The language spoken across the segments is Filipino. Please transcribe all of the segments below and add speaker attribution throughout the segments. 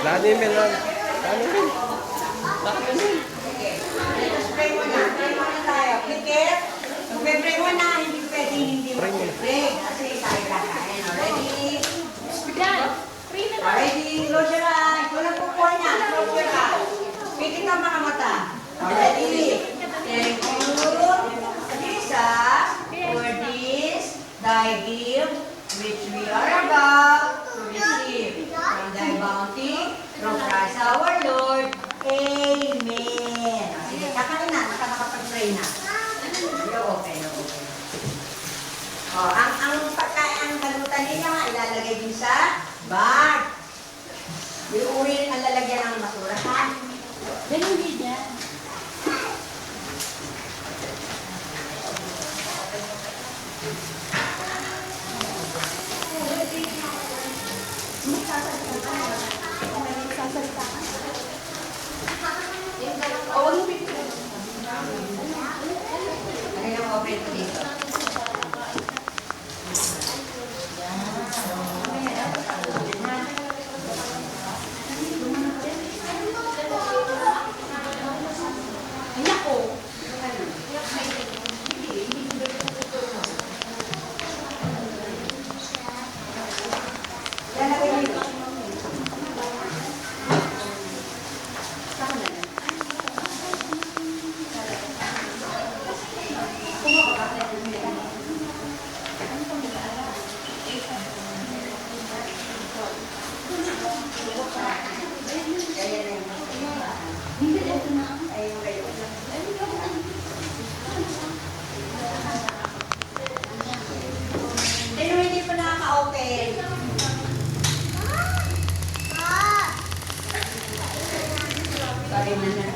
Speaker 1: Lani men lang. Lani men. Lani men.
Speaker 2: Spray mo na. Spray mo na tayo. Pikit. Mag-spray mo na. Hindi pwede hindi mo. Spray. Kasi tayo kakain. Ready? Ready? Close your eyes. Ikaw lang kukuha niya. Close your eyes. Pikit ang mga mata. Ready? Thank you. Jesus, for this, thy gift, which we are about to receive from thy bounty, through Christ our Lord. Amen. Sige, kakain na. Nakapag-pray na. Okay. Ang pagkain, ang kalutan ninyo, ilalagay din sa bag. Iuwi ang lalagyan ng basura, ha?
Speaker 3: Ganun din yan.
Speaker 2: Ano yung open ko dito? Hindi pa nakaka-open. Sorry na.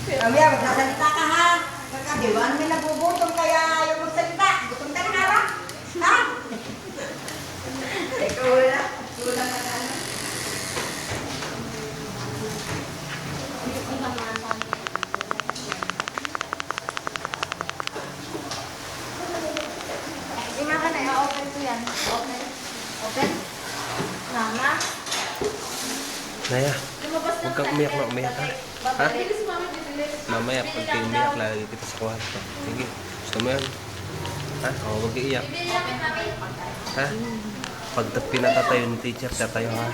Speaker 2: Kami, magsasalita ka ha. Kakadiwan, may nabubutong kaya yung magsalita. Gutom ka na ba? Ha? Teka, wala. Wala ka na.
Speaker 3: Open ko yan. Open. Mama.
Speaker 1: Naya,
Speaker 3: Lumabas
Speaker 1: huwag kang umiyak na umiyak ha. Ha? Mamaya, pag kayo umiyak, lagi kita sa kwarto. Sige, gusto mo yan? Ha? O, huwag iiyak. Ha? Pag pinatatayo ni teacher, tatayo ha?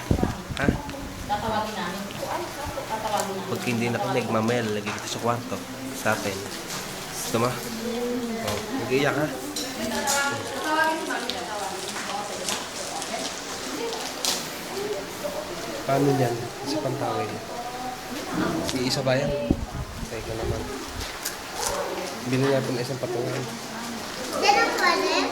Speaker 1: Ha?
Speaker 3: Tatawagin namin. Tatawagin namin.
Speaker 1: Pag hindi nakinig, mamaya, lagi kita sa kwarto. Sa atin. Gusto mo? O, huwag iiyak ha? Paano yan? Isa pang tawag. Iisa ba yan? Teka naman. Bili natin isang patungan.
Speaker 4: Yan ang pwede?